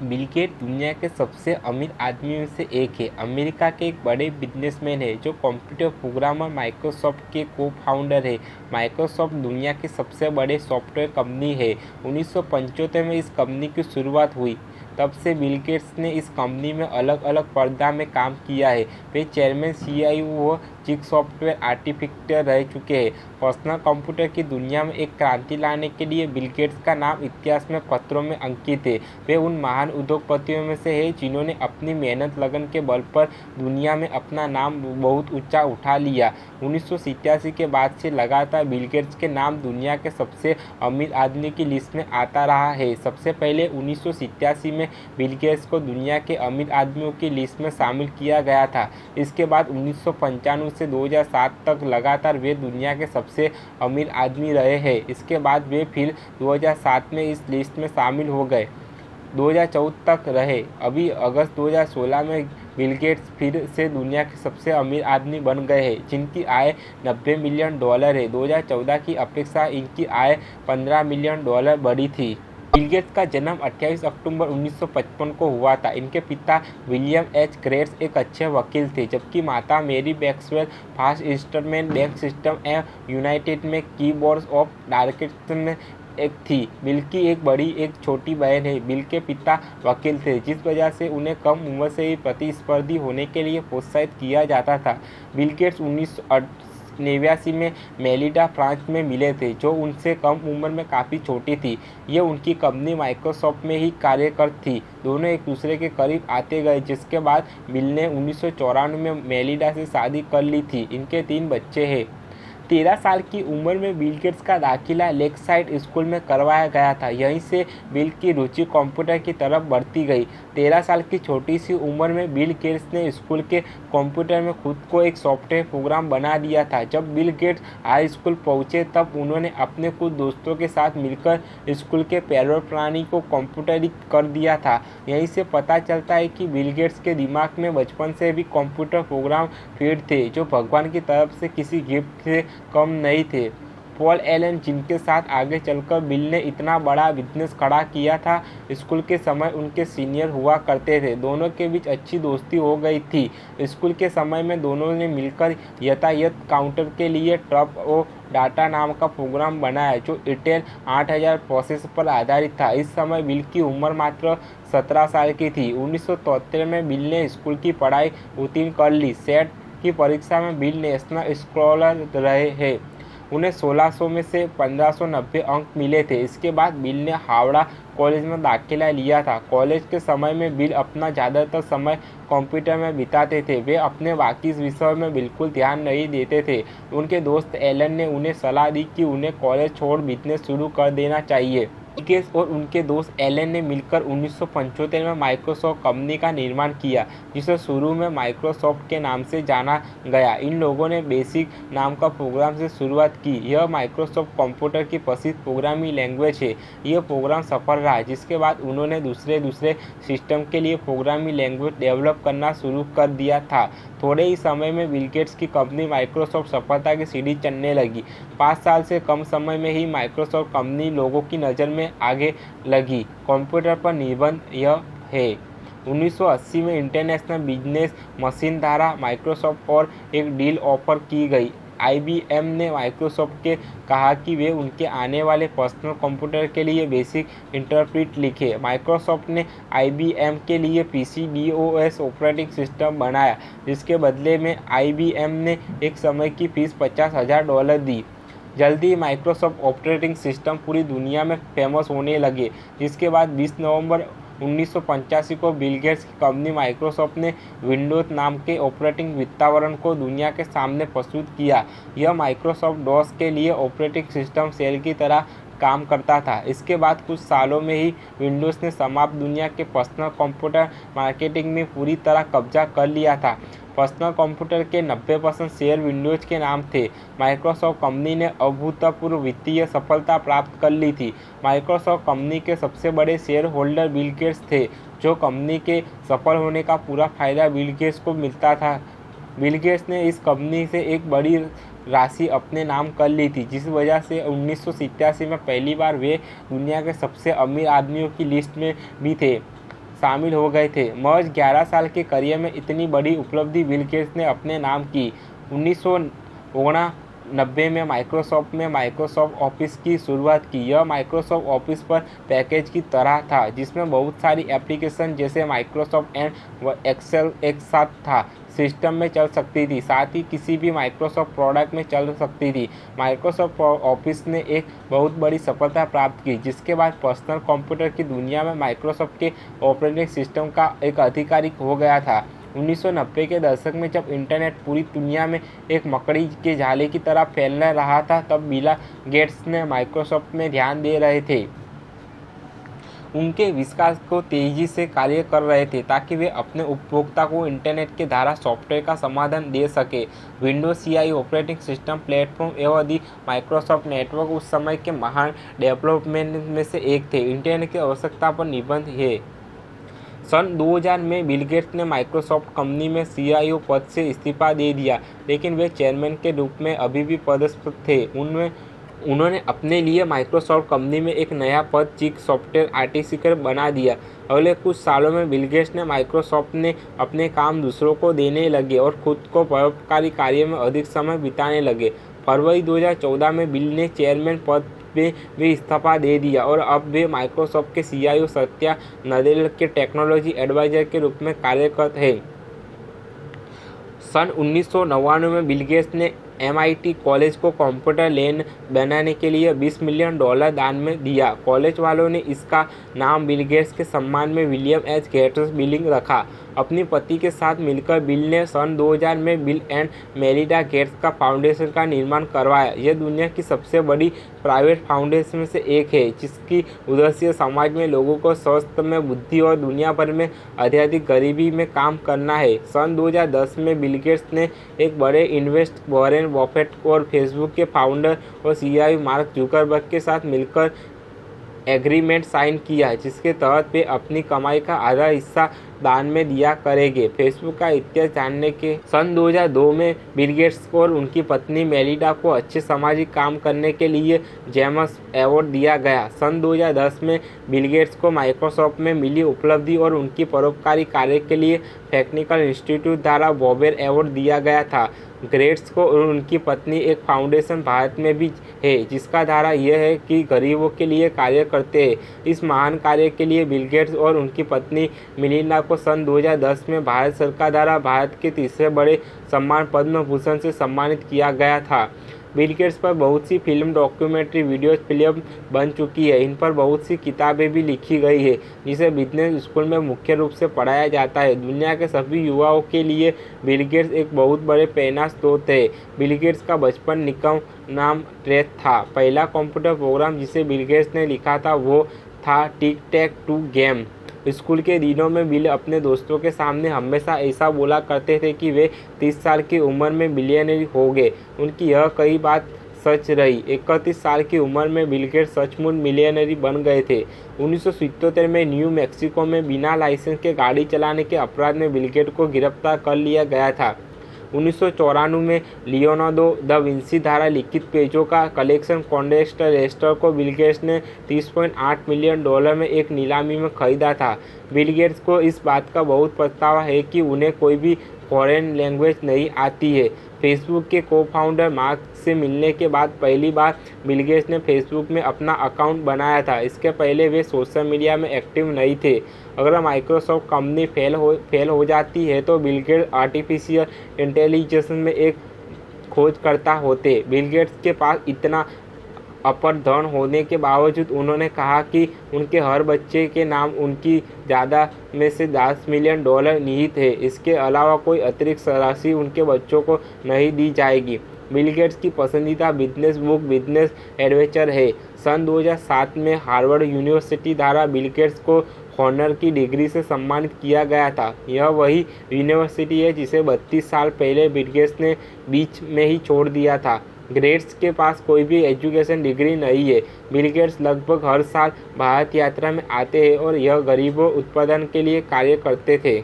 Bill gate दुनिया के सबसे अमीर आदमियों में से एक है। अमेरिका के एक बड़े बिजनेसमैन है जो कंप्यूटर प्रोग्रामर माइक्रोसॉफ्ट के को फाउंडर है। माइक्रोसॉफ्ट दुनिया की सबसे बड़े सॉफ्टवेयर कंपनी है। 1975 में इस कंपनी की शुरुआत हुई। तब से बिल गेट्स ने इस कंपनी में अलग अलग पर्दा में काम किया है। वे चेयरमैन, CIO व चीफ सॉफ्टवेयर आर्किटेक्ट रह चुके हैं। पर्सनल कंप्यूटर की दुनिया में एक क्रांति लाने के लिए बिल गेट्स का नाम इतिहास में पत्रों में अंकित है। वे उन महान उद्योगपतियों में से हैं जिन्होंने अपनी मेहनत लगन के बल पर दुनिया में अपना नाम बहुत ऊंचा उठा लिया। 1987 के बाद से लगातार बिल गेट्स के नाम दुनिया के सबसे अमीर आदमी की लिस्ट में आता रहा है। सबसे पहले 1987 में बिल गेट्स को दुनिया के अमीर आदमियों की लिस्ट में शामिल किया गया था। इसके बाद 1995 से 2007 तक लगातार वे दुनिया के सबसे अमीर आदमी रहे हैं। इसके बाद वे फिर 2007 में इस लिस्ट में शामिल हो गए, 2014 तक रहे। अभी अगस्त 2016 में बिल गेट्स फिर से दुनिया के सबसे अमीर आदमी बन गए हैं, जिनकी आय $90 मिलियन है। 2014 की अपेक्षा इनकी आय $15 मिलियन बढ़ी थी। बिल गेट्स का जन्म 28 अक्टूबर 1955 को हुआ था। इनके पिता विलियम एच गेट्स एक अच्छे वकील थे, जबकि माता मेरी Maxwell fast instrument bank system एवं यूनाइटेड में कीबोर्ड ऑफ डायरेक्टर्स में एक थी। बिल की एक छोटी बहन है। बिल के पिता वकील थे, जिस वजह से उन्हें कम उम्र से ही प्रतिस्पर्धी होने के लिए प्रोत्साहित किया जाता था। बिल गेट्स 1989 में मेलिंडा फ्रांस में मिले थे, जो उनसे कम उम्र में काफ़ी छोटी थी। ये उनकी कंपनी माइक्रोसॉफ्ट में ही कार्यरत थी। दोनों एक दूसरे के करीब आते गए, जिसके बाद बिल ने 1994 में मेलिंडा से शादी कर ली थी। इनके 3 बच्चे हैं। 13 साल की उम्र में बिल गेट्स का दाखिला लेकसाइड स्कूल में करवाया गया था। यहीं से बिल की रुचि कंप्यूटर की तरफ बढ़ती गई। 13 साल की छोटी सी उम्र में बिल गेट्स ने स्कूल के कंप्यूटर में खुद को एक सॉफ्टवेयर प्रोग्राम बना दिया था। जब बिल गेट्स हाई स्कूल पहुंचे, तब उन्होंने अपने कुछ दोस्तों के साथ मिलकर स्कूल के पेरोल प्रणाली को कंप्यूटरीकृत कर दिया था। यहीं से पता चलता है कि बिल गेट्स के दिमाग में बचपन से भी कंप्यूटर प्रोग्राम फीड थे, जो भगवान की तरफ से किसी गिफ्ट से कम नहीं थे। पॉल एलन, जिनके साथ आगे चलकर बिल ने इतना बड़ा बिजनेस खड़ा किया था, स्कूल के समय उनके सीनियर हुआ करते थे। दोनों के बीच अच्छी दोस्ती हो गई थी। स्कूल के समय में दोनों ने मिलकर यातायात काउंटर के लिए ट्रप और डाटा नाम का प्रोग्राम बनाया, जो इंटेल 8000 प्रोसेसर पर आधारित था। इस समय बिल की उम्र मात्र 17 साल की थी। 1973 में बिल ने स्कूल की पढ़ाई उत्तीर्ण कर ली। सेट की परीक्षा में बिल नेशनल स्कॉलर रहे हैं। उन्हें 1600 में से 1590 अंक मिले थे। इसके बाद बिल ने हावड़ा कॉलेज में दाखिला लिया था। कॉलेज के समय में बिल अपना ज़्यादातर समय कंप्यूटर में बिताते थे। वे अपने बाकी विषयों में बिल्कुल ध्यान नहीं देते थे। उनके दोस्त एलन ने उन्हें सलाह दी कि उन्हें कॉलेज छोड़ बिजनेस शुरू कर देना चाहिए। बिल गेट्स और उनके दोस्त एलन ने मिलकर 1975 में माइक्रोसॉफ्ट कंपनी का निर्माण किया, जिसे शुरू में माइक्रोसॉफ्ट के नाम से जाना गया। इन लोगों ने बेसिक नाम का प्रोग्राम से शुरुआत की। यह माइक्रोसॉफ्ट कंप्यूटर की प्रसिद्ध प्रोग्रामिंग लैंग्वेज है। यह प्रोग्राम सफल रहा, जिसके बाद उन्होंने दूसरे सिस्टम के लिए प्रोग्रामिंग लैंग्वेज डेवलप करना शुरू कर दिया था। थोड़े ही समय में बिल गेट्स की कंपनी माइक्रोसॉफ्ट सफलता की सीढ़ी चढ़ने लगी। 5 साल से कम समय में ही माइक्रोसॉफ्ट कंपनी लोगों की नज़र में आगे लगी। कंप्यूटर पर निबंध यह है। 1980 में इंटरनेशनल बिजनेस मशीन द्वारा माइक्रोसॉफ्ट और एक डील ऑफर की गई। IBM ने माइक्रोसॉफ्ट के कहा कि वे उनके आने वाले पर्सनल कंप्यूटर के लिए बेसिक इंटरप्रेट लिखे। माइक्रोसॉफ्ट ने IBM के लिए PC-DOS ऑपरेटिंग सिस्टम बनाया, जिसके बदले में IBM ने एक समय की फीस $50,000 दी। जल्दी ही माइक्रोसॉफ्ट ऑपरेटिंग सिस्टम पूरी दुनिया में फेमस होने लगे, जिसके बाद 20 नवंबर 1985 को बिल गेट्स की कंपनी माइक्रोसॉफ्ट ने विंडोज नाम के ऑपरेटिंग वातावरण को दुनिया के सामने प्रस्तुत किया। यह माइक्रोसॉफ्ट डॉस के लिए ऑपरेटिंग सिस्टम सेल की तरह काम करता था। इसके बाद कुछ सालों में ही विंडोज़ ने समग्र दुनिया के पर्सनल कंप्यूटर मार्केटिंग में पूरी तरह कब्जा कर लिया था। पर्सनल कंप्यूटर के 90% शेयर विंडोज के नाम थे। माइक्रोसॉफ्ट कंपनी ने अभूतपूर्व वित्तीय सफलता प्राप्त कर ली थी। माइक्रोसॉफ्ट कंपनी के सबसे बड़े शेयर होल्डर बिल गेट्स थे, जो कंपनी के सफल होने का पूरा फायदा बिल गेट्स को मिलता था। बिल गेट्स ने इस कंपनी से एक बड़ी राशि अपने नाम कर ली थी, जिस वजह से 1987 में पहली बार वे दुनिया के सबसे अमीर आदमियों की लिस्ट में भी थे। शामिल हो गए थे। महज 11 साल के करियर में इतनी बड़ी उपलब्धि बिल गेट्स ने अपने नाम की। 1989 में माइक्रोसॉफ्ट में माइक्रोसॉफ्ट ऑफिस की शुरुआत की। यह माइक्रोसॉफ्ट ऑफिस पर पैकेज की तरह था, जिसमें बहुत सारी एप्लीकेशन जैसे माइक्रोसॉफ्ट एंड एक्सेल एक साथ था सिस्टम में चल सकती थी, साथ ही किसी भी माइक्रोसॉफ्ट प्रोडक्ट में चल सकती थी। माइक्रोसॉफ्ट ऑफिस ने एक बहुत बड़ी सफलता प्राप्त की, जिसके बाद पर्सनल कंप्यूटर की दुनिया में माइक्रोसॉफ्ट के ऑपरेटिंग सिस्टम का एक आधिकारिक हो गया था। 1990 के दशक में जब इंटरनेट पूरी दुनिया में एक मकड़ी के जाले की तरह फैलने रहा था, तब बिल गेट्स ने माइक्रोसॉफ्ट में ध्यान दे रहे थे। उनके विकास को तेजी से कार्य कर रहे थे ताकि वे अपने उपभोक्ता को इंटरनेट के द्वारा सॉफ्टवेयर का समाधान दे सके। Windows CI operating system platform एवं माइक्रोसॉफ्ट नेटवर्क उस समय के महान डेवलपमेंट में से एक थे। इंटरनेट की आवश्यकता पर निबंध है। सन 2000 में बिल गेट्स ने माइक्रोसॉफ्ट कंपनी में सीईओ पद से इस्तीफा दे दिया, लेकिन वे चेयरमैन के रूप में अभी भी पदस्थ थे। उन्होंने अपने लिए माइक्रोसॉफ्ट कंपनी में एक नया पद चीफ सॉफ्टवेयर आर्टिफिशियल बना दिया। अगले कुछ सालों में बिल गेट्स ने माइक्रोसॉफ्ट ने अपने काम दूसरों को देने लगे और खुद को परोपकारी कार्य में अधिक समय बिताने लगे। फरवरी 2014 में बिल ने चेयरमैन पद पे भी इस्तीफा दे दिया और अब वे माइक्रोसॉफ्ट के सीईओ सत्या नदेला के टेक्नोलॉजी एडवाइजर के रूप में कार्यरत हैं। सन 1999 में बिल गेट्स ने MIT कॉलेज को कंप्यूटर लैब बनाने के लिए $20 मिलियन दान में दिया। कॉलेज वालों ने इसका नाम बिल गेट्स के सम्मान में विलियम एच गेट्स बिलिंग रखा। अपनी पति के साथ मिलकर बिल ने सन 2000 में बिल एंड मेलिंडा गेट्स का फाउंडेशन का निर्माण करवाया। यह दुनिया की सबसे बड़ी प्राइवेट फाउंडेशन में से एक है, जिसकी उद्देश्य समाज में लोगों को स्वास्थ्य में बुद्धि और दुनिया भर में अत्यधिक गरीबी में काम करना है। सन 2010 में बिल गेट्स ने एक बड़े इन्वेस्ट वॉरेन बफेट और फेसबुक के फाउंडर और सीईओ मार्क जुकरबर्ग के साथ मिलकर एग्रीमेंट साइन किया, जिसके तहत वे अपनी कमाई का आधा हिस्सा दान में दिया करेंगे। फेसबुक का इतिहास जानने के सन 2002 में बिल गेट्स और उनकी पत्नी मेलिंडा को अच्छे सामाजिक काम करने के लिए जेम्स अवार्ड दिया गया। सन 2010 में बिल गेट्स को माइक्रोसॉफ्ट में मिली उपलब्धि और उनकी परोपकारी कार्य के लिए टेक्निकल इंस्टीट्यूट द्वारा बॉबेर अवार्ड दिया गया था। गेट्स को और उनकी पत्नी एक फाउंडेशन भारत में भी है, जिसका धारा यह है कि गरीबों के लिए कार्य करते हैं। इस महान कार्य के लिए बिल गेट्स और उनकी पत्नी मेलिंडा को सन 2010 में भारत सरकार द्वारा भारत के तीसरे बड़े सम्मान पद्म भूषण से सम्मानित किया गया था। बिल गेट्स पर बहुत सी फिल्म, डॉक्यूमेंट्री, वीडियो फिल्म बन चुकी है। इन पर बहुत सी किताबें भी लिखी गई है, जिसे बिजनेस स्कूल में मुख्य रूप से पढ़ाया जाता है। दुनिया के सभी युवाओं के लिए बिल गेट्स एक बहुत बड़े प्रेरणा स्रोत है। बिल गेट्स का बचपन निकम नाम ट्रेथ था। पहला कंप्यूटर प्रोग्राम जिसे बिल गेट्स ने लिखा था वो था टिक टैक टू गेम। स्कूल के दिनों में बिल अपने दोस्तों के सामने हमेशा ऐसा बोला करते थे कि वे 30 साल की उम्र में बिलियनर हो गए। उनकी यह कई बात सच रही। 31 साल की उम्र में बिल गेट्स सचमुच मिलियनरी बन गए थे। 1977 में न्यू मैक्सिको में बिना लाइसेंस के गाड़ी चलाने के अपराध में बिल गेट्स को गिरफ्तार कर लिया गया था। 1994 में लियोनार्डो दा विंसी द्वारा लिखित पेजों का कलेक्शन कॉन्टेक्स्ट रेस्टर को बिल गेट्स ने $30.8 मिलियन में एक नीलामी में खरीदा था। बिल गेट्स को इस बात का बहुत पछतावा है कि उन्हें कोई भी फॉरेन लैंग्वेज नहीं आती है। फेसबुक के को-फाउंडर मार्क से मिलने के बाद पहली बार बिल गेट्स ने फेसबुक में अपना अकाउंट बनाया था। इसके पहले वे सोशल मीडिया में एक्टिव नहीं थे। अगर माइक्रोसॉफ्ट कंपनी फेल हो जाती है तो बिल गेट्स आर्टिफिशियल इंटेलिजेंस में एक खोजकर्ता होते। बिल गेट्स के पास इतना अपर धन होने के बावजूद उन्होंने कहा कि उनके हर बच्चे के नाम उनकी ज़्यादा में से $10 मिलियन निहित है। इसके अलावा कोई अतिरिक्त राशि उनके बच्चों को नहीं दी जाएगी। बिल गेट्स की पसंदीदा बिजनेस बुक बिजनेस एडवेंचर है। सन 2007 में हार्वर्ड यूनिवर्सिटी द्वारा बिल गेट्स को हॉनर की डिग्री से सम्मानित किया गया था। यह वही यूनिवर्सिटी है जिसे 32 साल पहले बिल गेट्स ने बीच में ही छोड़ दिया था। गेट्स के पास कोई भी एजुकेशन डिग्री नहीं है। बिल गेट्स लगभग हर साल भारत यात्रा में आते हैं और यह गरीबों उत्पादन के लिए कार्य करते थे।